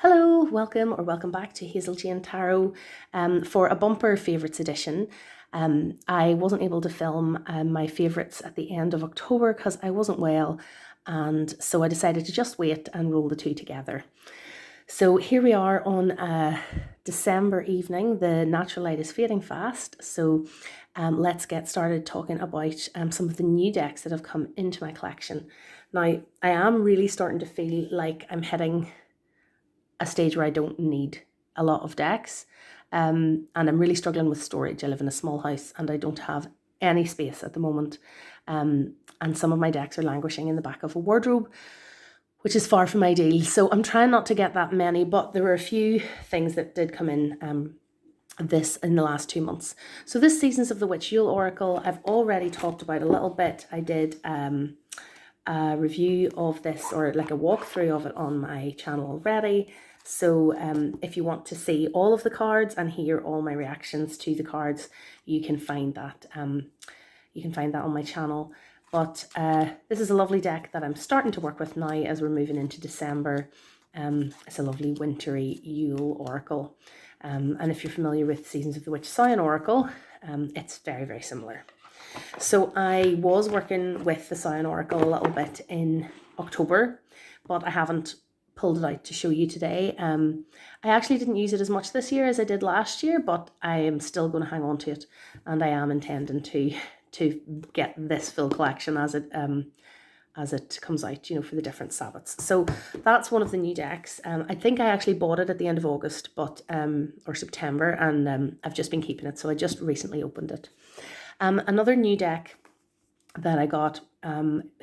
Hello, welcome back to Hazel Jane Tarot for a bumper favourites edition. I wasn't able to film my favourites at the end of October because I wasn't well, and so I decided to just wait and roll the two together. So here we are on a December evening. The natural light is fading fast, so let's get started talking about some of the new decks that have come into my collection. Now, I am really starting to feel like I'm hitting a stage where I don't need a lot of decks, and I'm really struggling with storage. I live in a small house and I don't have any space at the moment, and some of my decks are languishing in the back of a wardrobe, which is far from ideal. So I'm trying not to get that many, but there were a few things that did come in in the last 2 months. So this Seasons of the Witch Yule Oracle, I've already talked about a little bit. I did a review of this, or like a walkthrough of it, on my channel already. So if you want to see all of the cards and hear all my reactions to the cards, you can find that on my channel. But this is a lovely deck that I'm starting to work with now as we're moving into December. It's a lovely wintry Yule Oracle. And if you're familiar with Seasons of the Witch Scion Oracle, it's very, very similar. So I was working with the Scion Oracle a little bit in October, but I haven't pulled it out to show you today. I actually didn't use it as much this year as I did last year, but I am still going to hang on to it, and I am intending to get this full collection as it comes out, for the different Sabbats. So that's one of the new decks. I think I actually bought it at the end of August, or September, and I've just been keeping it. So I just recently opened it. Another new deck that I got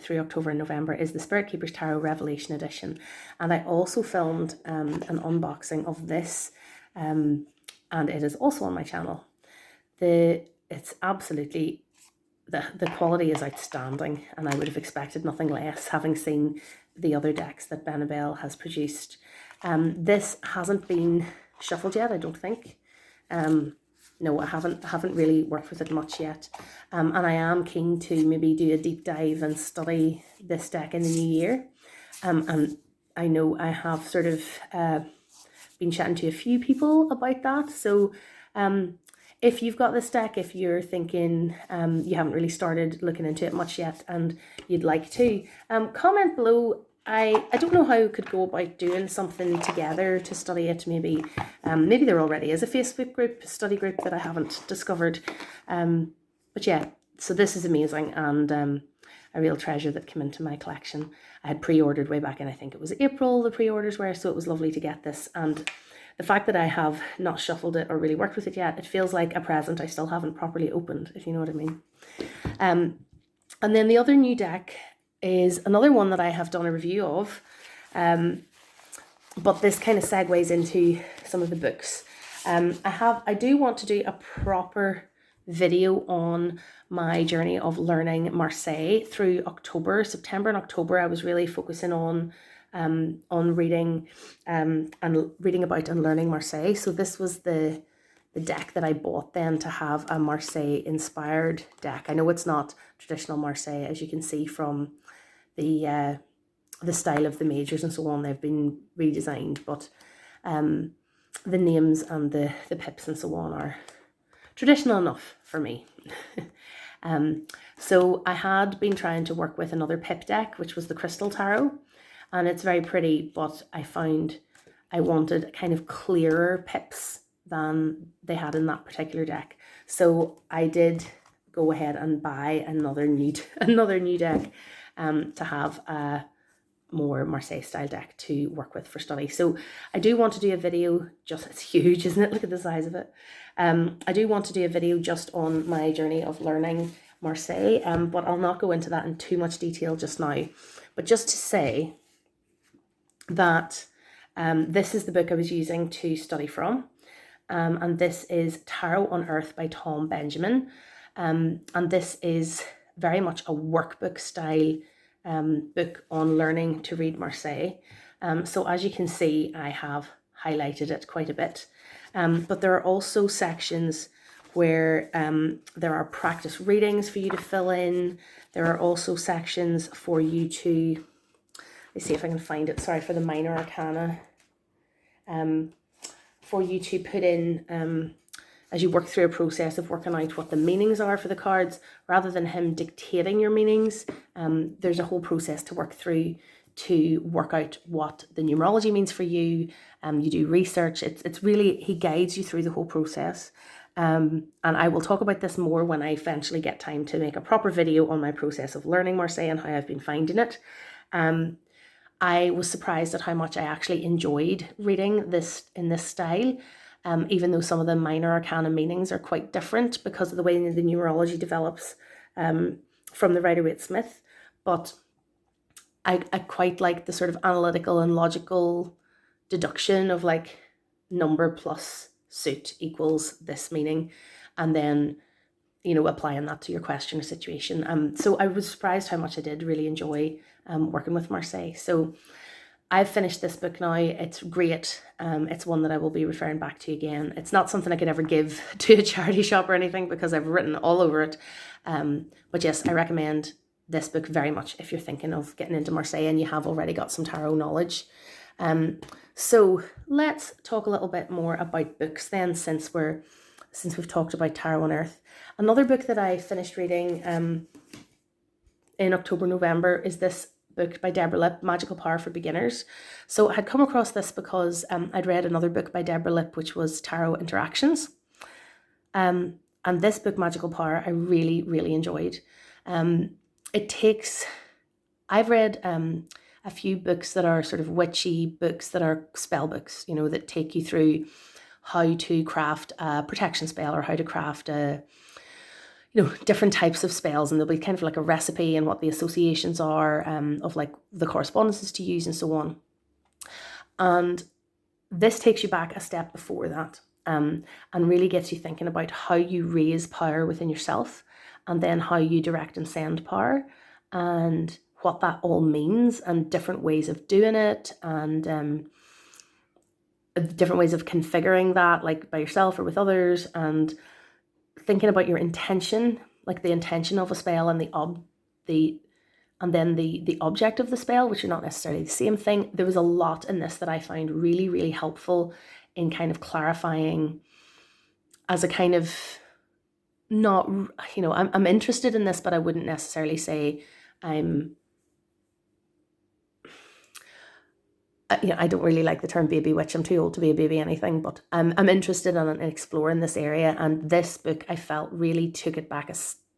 through October and November is the Spirit Keepers Tarot Revelation Edition, and I also filmed an unboxing of this, and it is also on my channel. It's absolutely, the quality is outstanding, and I would have expected nothing less, having seen the other decks that Benabel has produced. This hasn't been shuffled yet, I don't think. No, I haven't really worked with it much yet, and I am keen to maybe do a deep dive and study this deck in the new year. And I know I have sort of been chatting to a few people about that. So if you've got this deck, if you're thinking you haven't really started looking into it much yet and you'd like to, comment below. I don't know how we could go about doing something together to study it. Maybe there already is a Facebook group, study group, that I haven't discovered. But yeah, so this is amazing, and a real treasure that came into my collection. I had pre-ordered way back in, I think it was April, the pre-orders were, so it was lovely to get this. And the fact that I have not shuffled it or really worked with it yet, it feels like a present I still haven't properly opened, if you know what I mean. And then the other new deck is another one that I have done a review of, but this kind of segues into some of the books. I do want to do a proper video on my journey of learning Marseille through September and October. I was really focusing on reading and reading about and learning Marseille. So this was the deck that I bought then, to have a Marseille inspired deck. I know it's not traditional Marseille, as you can see from the style of the majors and so on. They've been redesigned, but the names and the pips and so on are traditional enough for me. So I had been trying to work with another pip deck, which was the Crystal Tarot, and it's very pretty, but I found I wanted kind of clearer pips than they had in that particular deck. So I did go ahead and buy another new deck to have a more Marseille style deck to work with for study. So I do want to do a video, it's huge, isn't it? Look at the size of it. I do want to do a video just on my journey of learning Marseille, but I'll not go into that in too much detail just now. But just to say that this is the book I was using to study from, and this is Tarot on Earth by Tom Benjamin, and this is very much a workbook style book on learning to read Marseille. So as you can see, I have highlighted it quite a bit, but there are also sections where there are practice readings for you to fill in. There are also sections for you to, let's see if I can find it, sorry, for the minor arcana. for you to put in as you work through a process of working out what the meanings are for the cards, rather than him dictating your meanings. There's a whole process to work through to work out what the numerology means for you. You do research. It's really, he guides you through the whole process. And I will talk about this more when I eventually get time to make a proper video on my process of learning Marseille and how I've been finding it. I was surprised at how much I actually enjoyed reading this in this style, even though some of the minor arcana meanings are quite different because of the way the numerology develops from the Rider-Waite-Smith. But I quite like the sort of analytical and logical deduction of like number plus suit equals this meaning, and then, you know, applying that to your question or situation. So I was surprised how much I did really enjoy working with Marseille. So I've finished this book now. It's great. It's one that I will be referring back to again. It's not something I could ever give to a charity shop or anything because I've written all over it. But yes, I recommend this book very much if you're thinking of getting into Marseille and you have already got some tarot knowledge. So let's talk a little bit more about books then, since we've talked about Tarot on Earth. Another book that I finished reading in October, November is this book by Deborah Lipp, Magical Power for Beginners. So I had come across this because I'd read another book by Deborah Lipp, which was Tarot Interactions. And this book, Magical Power, I really, really enjoyed. I've read a few books that are sort of witchy books that are spell books, you know, that take you through how to craft a protection spell or how to craft different types of spells, and there'll be kind of like a recipe and what the associations are of like the correspondences to use and so on. And this takes you back a step before that, and really gets you thinking about how you raise power within yourself, and then how you direct and send power, and what that all means, and different ways of doing it, and different ways of configuring that, like by yourself or with others, and thinking about your intention, like the intention of a spell and the object of the spell, which are not necessarily the same thing. There was a lot in this that I found really, really helpful in kind of clarifying as a kind of not, you know, I'm interested in this, but I wouldn't necessarily say I don't really like the term baby witch. I'm too old to be a baby anything, but I'm interested in exploring this area. And this book, I felt, really took it back a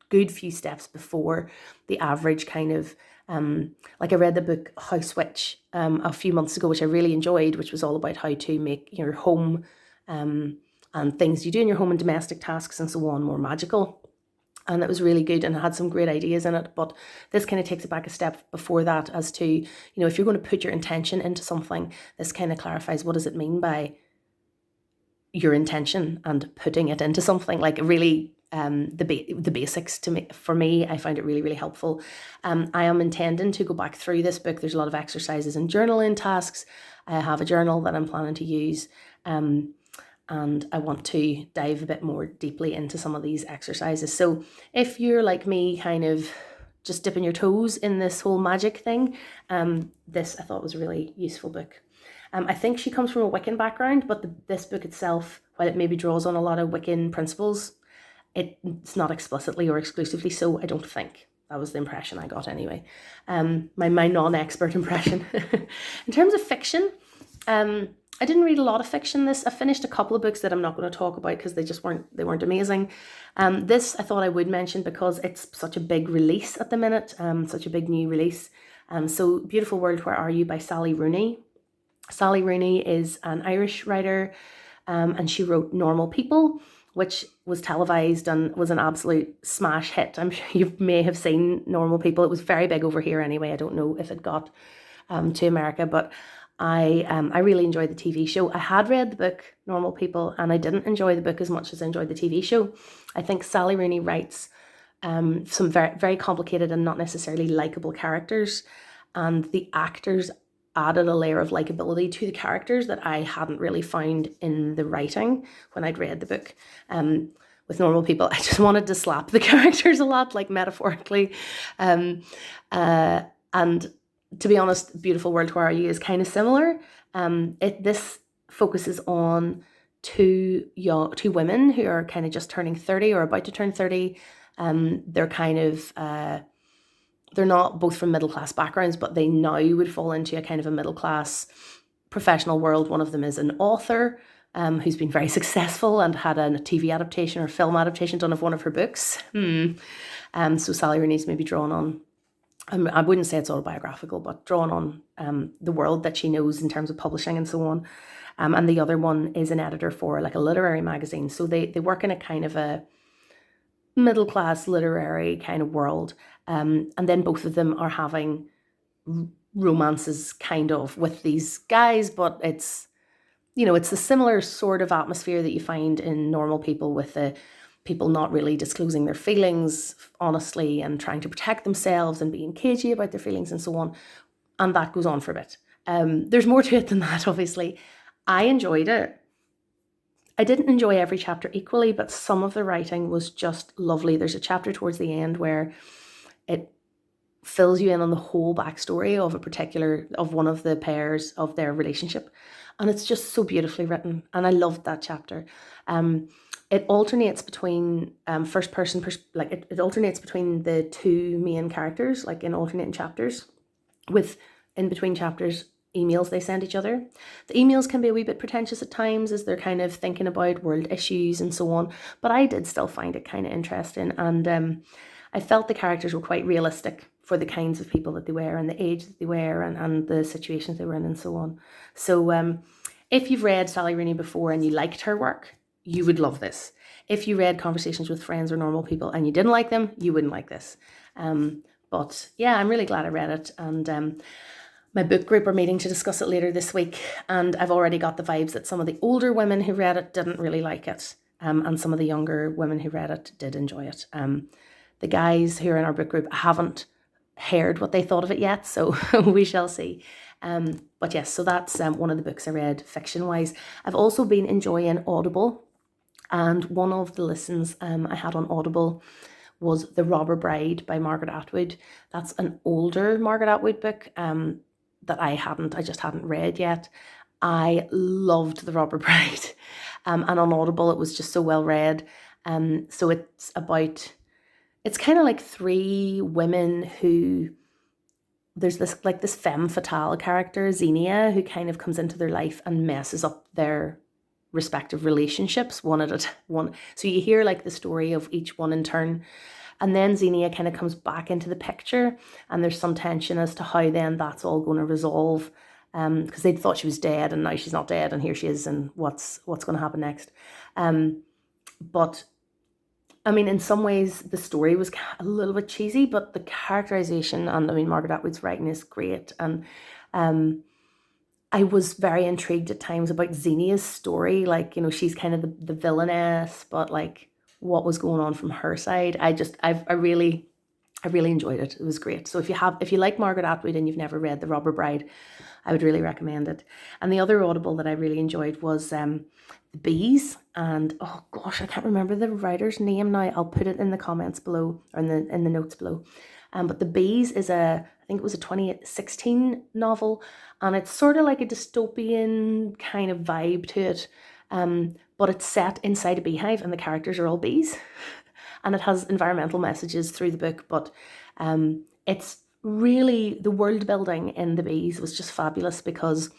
good few steps before the average kind of, like I read the book House Witch a few months ago, which I really enjoyed, which was all about how to make your home and things you do in your home and domestic tasks and so on more magical. And it was really good and had some great ideas in it. But this kind of takes it back a step before that as to, you know, if you're going to put your intention into something, this kind of clarifies what does it mean by your intention and putting it into something, like really the basics for me. I find it really, really helpful. I am intending to go back through this book. There's a lot of exercises and journaling tasks. I have a journal that I'm planning to use. And I want to dive a bit more deeply into some of these exercises. So if you're like me, kind of just dipping your toes in this whole magic thing, this I thought was a really useful book. I think she comes from a Wiccan background, but this book itself, while it maybe draws on a lot of Wiccan principles, it's not explicitly or exclusively so, I don't think. That was the impression I got anyway. My non-expert impression. In terms of fiction, I didn't read a lot of fiction. I finished a couple of books that I'm not going to talk about because they weren't amazing. This I thought I would mention because it's such a big release at the minute, such a big new release. So Beautiful World, Where Are You by Sally Rooney. Sally Rooney is an Irish writer, and she wrote Normal People, which was televised and was an absolute smash hit. I'm sure you may have seen Normal People. It was very big over here anyway. I don't know if it got to America, but I really enjoyed the TV show. I had read the book Normal People and I didn't enjoy the book as much as I enjoyed the TV show. I think Sally Rooney writes some very, very complicated and not necessarily likable characters, and the actors added a layer of likability to the characters that I hadn't really found in the writing when I'd read the book. With Normal People, I just wanted to slap the characters a lot, like metaphorically. And to be honest, Beautiful World, Where Are You is kind of similar. This focuses on two women who are kind of just turning 30 or about to turn 30. They're kind of they're not both from middle class backgrounds, but they now would fall into a kind of a middle class professional world. One of them is an author who's been very successful and had a TV adaptation or film adaptation done of one of her books. So Sally Rooney's maybe drawn on, I wouldn't say it's autobiographical, but drawn on the world that she knows in terms of publishing and so on. And the other one is an editor for like a literary magazine. So they work in a kind of a middle class literary kind of world. And then both of them are having romances kind of with these guys, but it's, you know, it's the similar sort of atmosphere that you find in Normal People, with the people not really disclosing their feelings honestly and trying to protect themselves and being cagey about their feelings and so on. And that goes on for a bit. There's more to it than that, obviously. I enjoyed it. I didn't enjoy every chapter equally, but some of the writing was just lovely. There's a chapter towards the end where it fills you in on the whole backstory of one of the pairs of their relationship. And it's just so beautifully written. And I loved that chapter. It alternates between first person, it alternates between the two main characters, like in alternating chapters, with in between chapters emails they send each other. The emails can be a wee bit pretentious at times as they're kind of thinking about world issues and so on, but I did still find it kind of interesting, and I felt the characters were quite realistic for the kinds of people that they were and the age that they were and the situations they were in and so on. So if you've read Sally Rooney before and you liked her work, you would love this. If you read Conversations with Friends or Normal People and you didn't like them, you wouldn't like this. But yeah, I'm really glad I read it, and my book group are meeting to discuss it later this week, and I've already got the vibes that some of the older women who read it didn't really like it, and some of the younger women who read it did enjoy it. The guys who are in our book group haven't heard what they thought of it yet, so we shall see. But yes, so that's one of the books I read fiction-wise. I've also been enjoying Audible, and one of the listens I had on Audible was The Robber Bride by Margaret Atwood. That's an older Margaret Atwood book that I just hadn't read yet. I loved The Robber Bride, and on Audible it was just so well read. So it's kind of like three women who, there's this femme fatale character, Xenia, who kind of comes into their life and messes up their respective relationships one at one. So you hear like the story of each one in turn. And then Xenia kind of comes back into the picture, and there's some tension as to how then that's all going to resolve. Because they thought she was dead, and now she's not dead, and here she is, and what's going to happen next. But I mean, in some ways, the story was a little bit cheesy, but the characterization, and I mean, Margaret Atwood's writing is great. And I was very intrigued at times about Xenia's story. Like, you know, she's kind of the villainess, but like, what was going on from her side. I really enjoyed it. It was great. So if you like Margaret Atwood and you've never read The Robber Bride, I would really recommend it. And the other Audible that I really enjoyed was The Bees. And oh gosh, I can't remember the writer's name now. I'll put it in the comments below, or in the notes below. But The Bees is I think it was a 2016 novel, and it's sort of like a dystopian kind of vibe to it. But it's set inside a beehive and the characters are all bees. And it has environmental messages through the book, but it's really, the world building in The Bees was just fabulous, because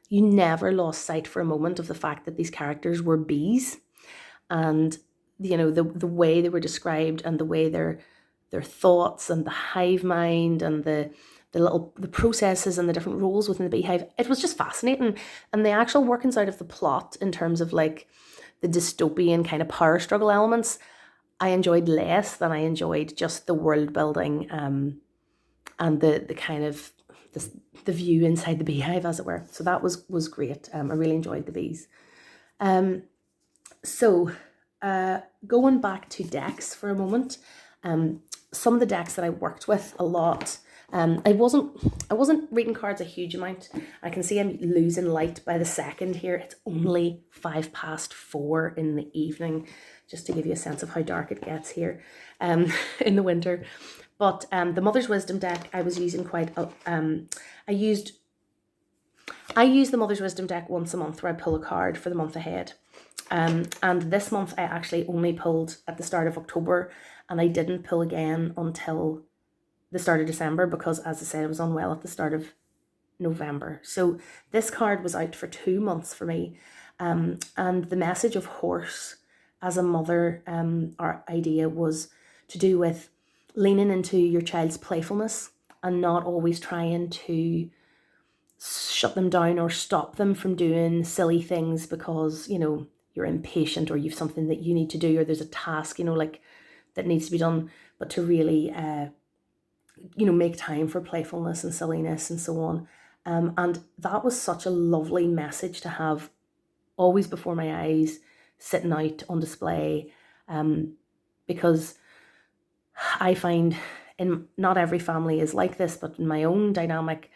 you never lost sight for a moment of the fact that these characters were bees. And, you know, the way they were described, and the way their thoughts and the hive mind and the processes and the different roles within the beehive, it was just fascinating. And the actual workings out of the plot in terms of like the dystopian kind of power struggle elements, I enjoyed less than I enjoyed just the world building and the kind of the view inside the beehive, as it were. So that was great. I really enjoyed The Bees. So going back to decks for a moment, some of the decks that I worked with a lot, I wasn't reading cards a huge amount. I can see I'm losing light by the second here. It's only 4:05 in the evening, just to give you a sense of how dark it gets here in the winter. But the Mother's Wisdom deck I was using I used I use the Mother's Wisdom deck once a month where I pull a card for the month ahead. And this month I actually only pulled at the start of October, and I didn't pull again until the start of December because, as I said, I was unwell at the start of November. So this card was out for 2 months for me. And the message of horse as a mother, our idea was to do with leaning into your child's playfulness and not always trying to shut them down or stop them from doing silly things because, you know, you're impatient or you've something that you need to do or there's a task, you know, like that needs to be done, but to really, you know, make time for playfulness and silliness and so on. And that was such a lovely message to have always before my eyes, sitting out on display, because I find in not every family is like this, but in my own dynamic,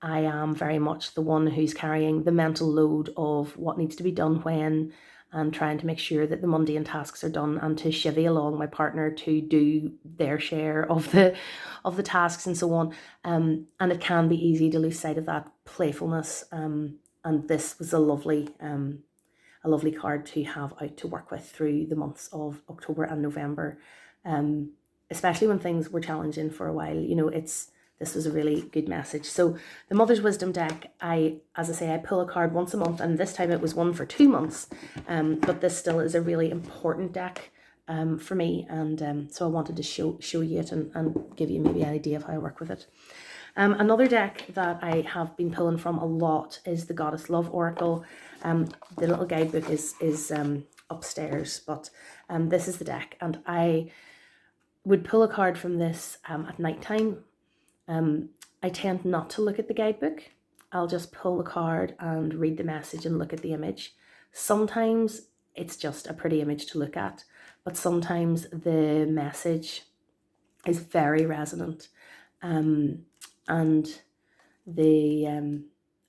I am very much the one who's carrying the mental load of what needs to be done when, and trying to make sure that the mundane tasks are done and to chivvy along my partner to do their share of the tasks and so on. And it can be easy to lose sight of that playfulness. And this was a lovely card to have out to work with through the months of October and November, especially when things were challenging for a while. You know, this was a really good message. So the Mother's Wisdom deck, as I say, I pull a card once a month, and this time it was one for 2 months, but this still is a really important deck for me, and so I wanted to show you it and give you maybe an idea of how I work with it. Another deck that I have been pulling from a lot is the Goddess Love Oracle. The little guidebook is upstairs, but this is the deck, and I would pull a card from this at night time. I tend not to look at the guidebook. I'll just pull the card and read the message and look at the image. Sometimes it's just a pretty image to look at, but sometimes the message is very resonant. And I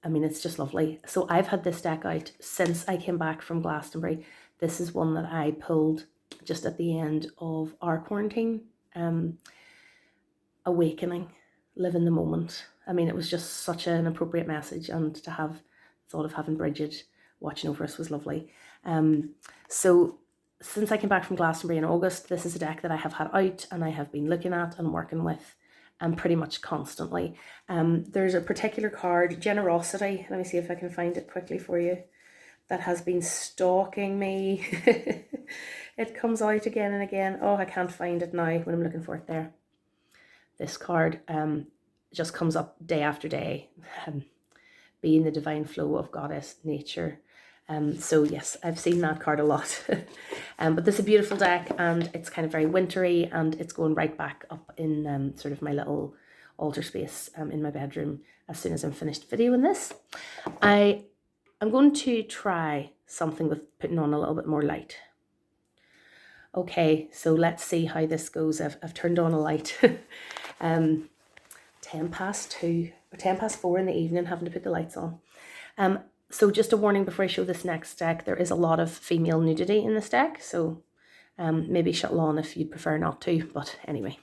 mean, it's just lovely. So I've had this deck out since I came back from Glastonbury. This is one that I pulled just at the end of our quarantine. Awakening, live in the moment. I mean, it was just such an appropriate message, and to have thought of having Bridget watching over us was lovely. So since I came back from Glastonbury in August, this is a deck that I have had out and I have been looking at and working with pretty much constantly. There's a particular card, Generosity, let me see if I can find it quickly for you, that has been stalking me. It comes out again and again. Oh, I can't find it now when I'm looking for it there. This card just comes up day after day, being the divine flow of goddess nature. So yes, I've seen that card a lot. But this is a beautiful deck, and it's kind of very wintry, and it's going right back up in sort of my little altar space in my bedroom as soon as I'm finished videoing this. I'm going to try something with putting on a little bit more light. Okay, so let's see how this goes. I've turned on a light. 10 past 2, or 10 past 4 in the evening, having to put the lights on. So just a warning before I show this next deck, there is a lot of female nudity in this deck, so maybe shuttle on if you'd prefer not to, but anyway.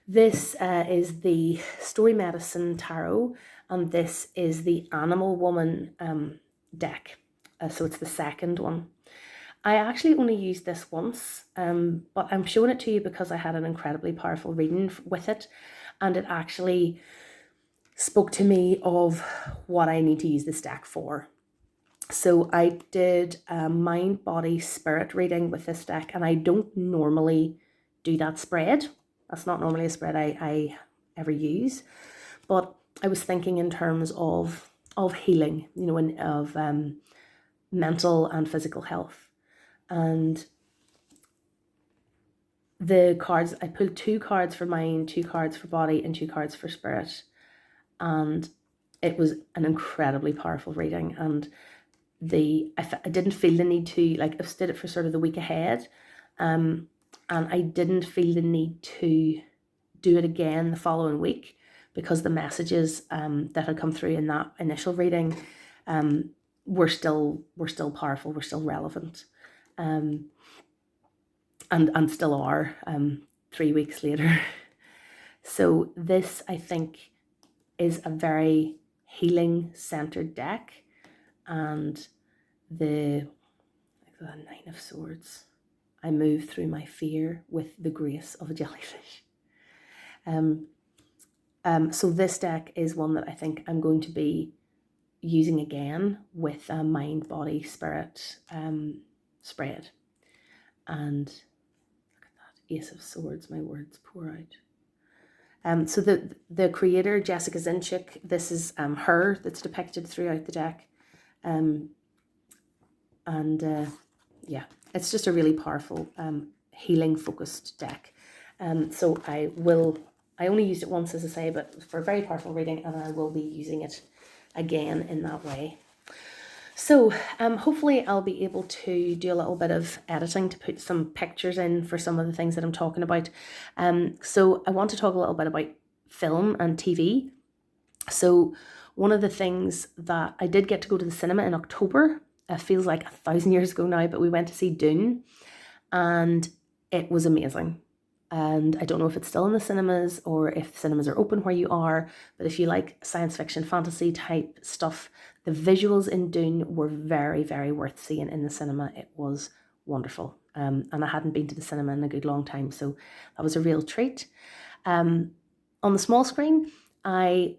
This is the Story Medicine Tarot, and this is the Animal Woman deck, so it's the second one. I actually only used this once, but I'm showing it to you because I had an incredibly powerful reading with it, and it actually spoke to me of what I need to use this deck for. So I did a mind, body, spirit reading with this deck, and I don't normally do that spread. That's not normally a spread I ever use, but I was thinking in terms of healing, you know, and of mental and physical health. And the cards, I pulled 2 cards for mind, 2 cards for body, and 2 cards for spirit. And it was an incredibly powerful reading. And I didn't feel the need to, like, I've did it for sort of the week ahead. And I didn't feel the need to do it again the following week, because the messages that had come through in that initial reading were still powerful, were still relevant. And still are 3 weeks later. So this, I think, is a very healing centered deck, and the Nine of Swords. I move through my fear with the grace of a jellyfish. So this deck is one that I think I'm going to be using again with a mind, body, spirit spread. And look at that, Ace of Swords, my words pour out. So the creator, Jessica Zinchuk, this is her that's depicted throughout the deck. Yeah, it's just a really powerful healing focused deck. So I only used it once, as I say, but for a very powerful reading, and I will be using it again in that way. So hopefully I'll be able to do a little bit of editing to put some pictures in for some of the things that I'm talking about. So I want to talk a little bit about film and TV. So one of the things that I did get to go to the cinema in October, it feels like 1,000 years ago now, but we went to see Dune, and it was amazing. And I don't know if it's still in the cinemas or if cinemas are open where you are, but if you like science fiction, fantasy type stuff, the visuals in Dune were very, very worth seeing in the cinema. It was wonderful. And I hadn't been to the cinema in a good long time, so that was a real treat. On the small screen, I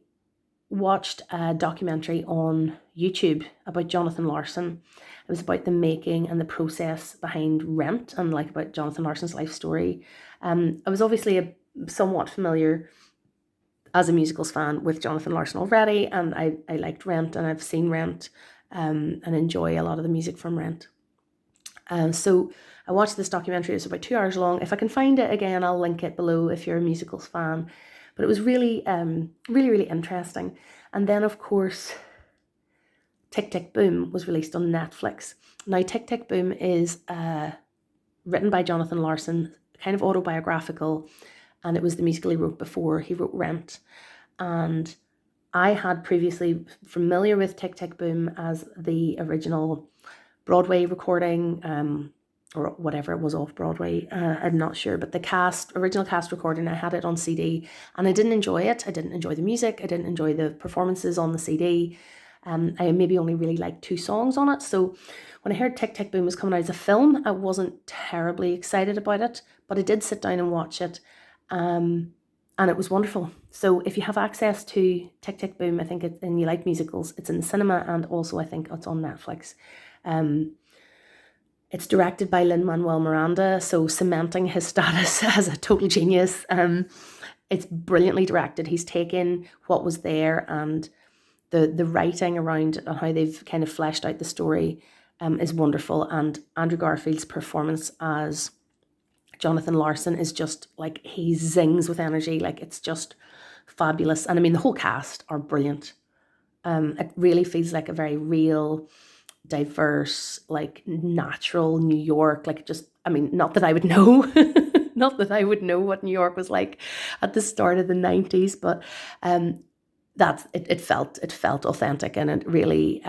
watched a documentary on YouTube about Jonathan Larsson. It was about the making and the process behind Rent, and like about Jonathan Larsson's life story. I was obviously somewhat familiar as a musicals fan with Jonathan Larsson already, and I liked Rent, and I've seen Rent and enjoy a lot of the music from Rent. So I watched this documentary. It's about 2 hours long. If I can find it again, I'll link it below if you're a musicals fan. But it was really, really, really interesting. And then, of course, Tick, Tick, Boom was released on Netflix. Now, Tick, Tick, Boom is written by Jonathan Larsson, kind of autobiographical, and it was the musical he wrote before he wrote Rent. And I had previously familiar with Tick, Tick, Boom as the original Broadway recording, or whatever it was off Broadway, I'm not sure, but the original cast recording, I had it on CD, and I didn't enjoy it. I didn't enjoy the music. I didn't enjoy the performances on the CD. I maybe only really liked 2 songs on it. So when I heard Tick, Tick, Boom was coming out as a film, I wasn't terribly excited about it, but I did sit down and watch it, and it was wonderful. So if you have access to Tick, Tick, Boom, I think and you like musicals, it's in the cinema, and also I think it's on Netflix. It's directed by Lin-Manuel Miranda, so cementing his status as a total genius. It's brilliantly directed. He's taken what was there, and the writing around how they've kind of fleshed out the story is wonderful. And Andrew Garfield's performance as Jonathan Larsson is just like, he zings with energy. Like, it's just fabulous. And I mean, the whole cast are brilliant. It really feels like a very real, diverse, like natural New York. Like, just, I mean, not that I would know, not that I would know what New York was like at the start of the 90s, but it felt authentic, and it really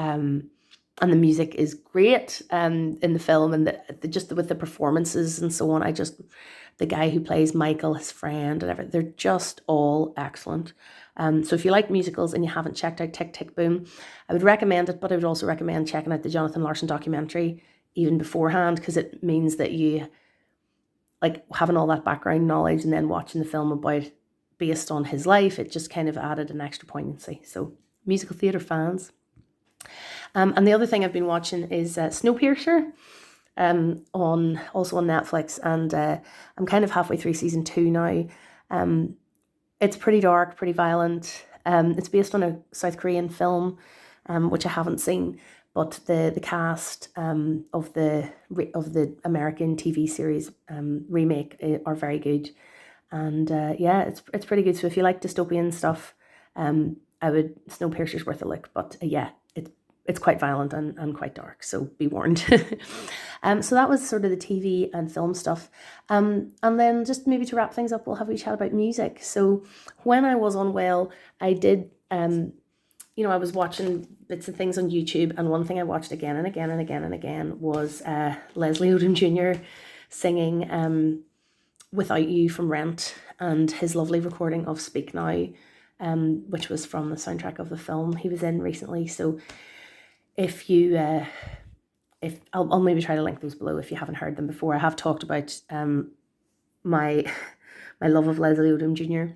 and the music is great in the film, and just with the performances and so on. The guy who plays Michael, his friend, and everything, they're just all excellent. So if you like musicals and you haven't checked out Tick, Tick, Boom, I would recommend it, but I would also recommend checking out the Jonathan Larsson documentary even beforehand, because it means that you, like, having all that background knowledge and then watching the film based on his life, it just kind of added an extra poignancy. So musical theatre fans. And the other thing I've been watching is Snowpiercer, also on Netflix, and I'm kind of halfway through season 2 now. It's pretty dark, pretty violent. It's based on a South Korean film, which I haven't seen, but the cast of the American TV series remake are very good, and yeah, it's pretty good. So if you like dystopian stuff, Snowpiercer's worth a look. But yeah, it's quite violent and quite dark, so be warned. So that was sort of the TV and film stuff. And then just maybe to wrap things up, we'll have a chat about music. So when I was unwell, I did, I was watching bits of things on YouTube, and one thing I watched again and again and again and again was Leslie Odom Jr. singing Without You from Rent, and his lovely recording of Speak Now. which was from the soundtrack of the film he was in recently. So if you, if I'll maybe try to link those below if you haven't heard them before. I have talked about my my love of Leslie Odom Jr.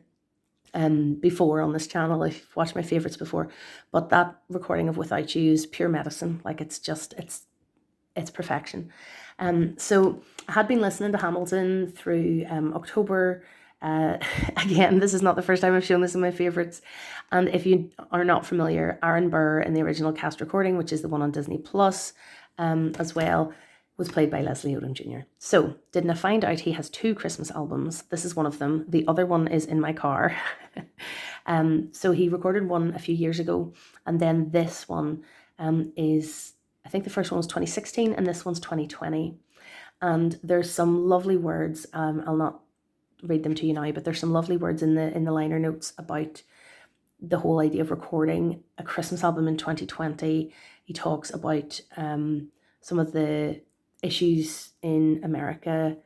Before on this channel. If you've watched my favorites before, but that recording of Without You is pure medicine. Like, it's just, it's perfection. So I had been listening to Hamilton through October. Again, this is not the first time I've shown this in my favorites. And if you are not familiar, Aaron Burr in the original cast recording, which is the one on Disney Plus, as well, was played by Leslie Odom Jr. So didn't I find out he has 2 Christmas albums? This is one of them. The other one is in my car. So he recorded one a few years ago, and then this one is, I think the first one was 2016 and this one's 2020. And there's some lovely words. I'll not read them to you now, but there's some lovely words in the liner notes about the whole idea of recording a Christmas album in 2020. He talks about some of the issues in America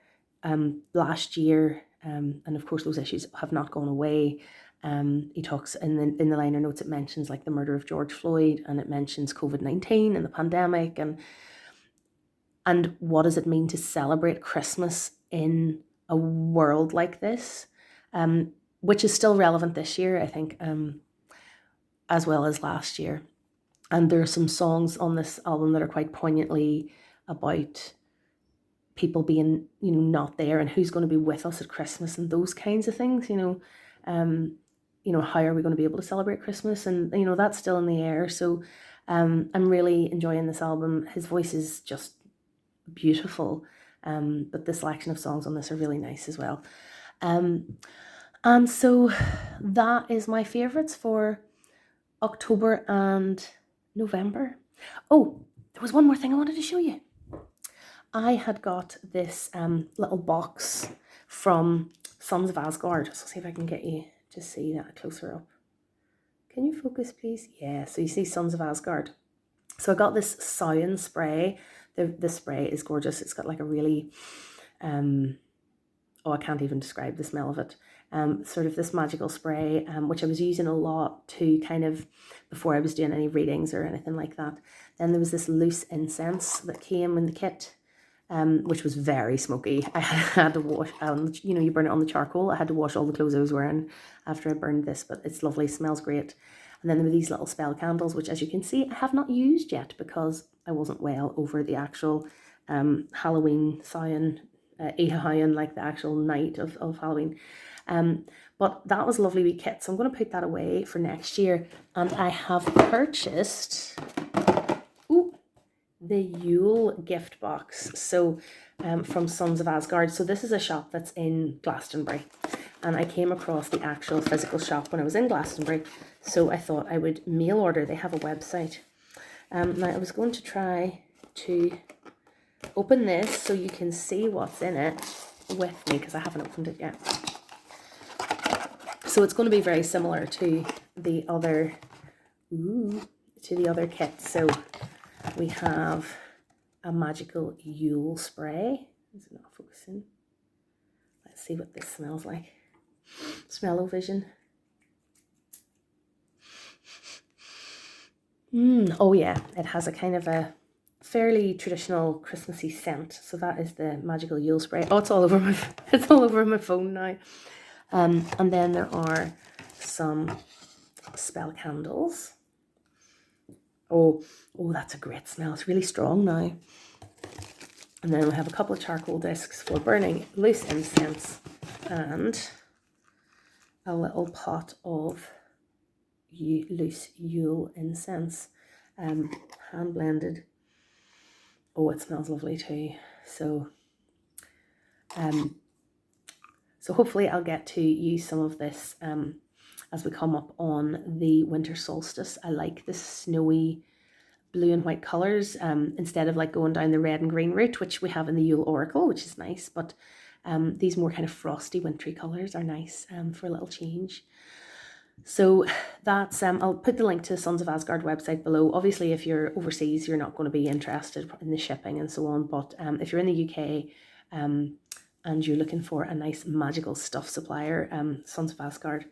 last year, and of course those issues have not gone away. He talks in the liner notes, it mentions like the murder of George Floyd, and it mentions COVID-19 and the pandemic, and what does it mean to celebrate Christmas in a world like this, which is still relevant this year, I think, as well as last year. And there are some songs on this album that are quite poignantly about people being, not there, and who's going to be with us at Christmas and those kinds of things, how are we going to be able to celebrate Christmas? And, that's still in the air. So I'm really enjoying this album. His voice is just beautiful. But the selection of songs on this are really nice as well. And so that is my favorites for October and November. Oh, there was one more thing I wanted to show you. I had got this little box from Sons of Asgard. So see if I can get you to see that closer up. Can you focus, please? Yeah, so you see Sons of Asgard. So I got this Samhain spray. The spray is gorgeous. It's got like a really, I can't even describe the smell of it. Sort of this magical spray, which I was using a lot to kind of, before I was doing any readings or anything like that. Then there was this loose incense that came in the kit, which was very smoky. I had to wash, you burn it on the charcoal. I had to wash all the clothes I was wearing after I burned this, but it's lovely, smells great. And then there were these little spell candles, which, as you can see, I have not used yet because I wasn't well over the actual Halloween Samhain, like the actual night of Halloween. But that was a lovely wee kit, so I'm going to put that away for next year. And I have purchased the Yule gift box, so from Sons of Asgard. So this is a shop that's in Glastonbury, and I came across the actual physical shop when I was in Glastonbury, so I thought I would mail order. They have a website. Now I was going to try to open this so you can see what's in it with me, because I haven't opened it yet. So it's going to be very similar to the other kit. So we have a magical Yule spray. Is it not focusing? Let's see what this smells like. Smell-o-vision. Oh yeah, it has a kind of a fairly traditional Christmassy scent. So that is the magical Yule spray. Oh, it's all over my phone now. And then there are some spell candles. Oh, that's a great smell. It's really strong now. And then we have a couple of charcoal discs for burning loose incense and a little pot of loose Yule incense, hand blended. Oh, it smells lovely too. So hopefully I'll get to use some of this as we come up on the winter solstice. I like the snowy blue and white colours instead of like going down the red and green route, which we have in the Yule Oracle, which is nice. But these more kind of frosty wintry colours are nice for a little change. So that's, I'll put the link to the Sons of Asgard website below. Obviously, if you're overseas, you're not going to be interested in the shipping and so on. But if you're in the UK and you're looking for a nice magical stuff supplier, Sons of Asgard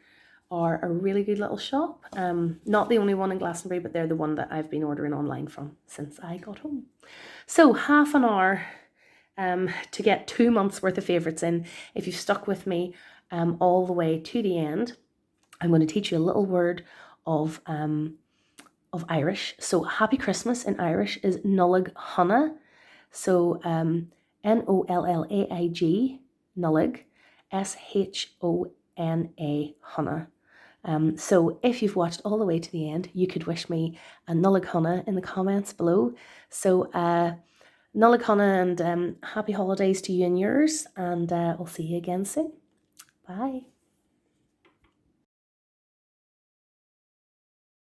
are a really good little shop. Not the only one in Glastonbury, but they're the one that I've been ordering online from since I got home. So half an hour to get 2 months worth of favourites in. If you've stuck with me all the way to the end, I'm going to teach you a little word of Irish. So happy Christmas in Irish is Nullag Hannah. So Nollaig, Nullag, Shona, Hannah. So if you've watched all the way to the end, you could wish me a Nullag Hannah in the comments below. So Nullag Hannah, and happy holidays to you and yours, and we'll see you again soon. Bye.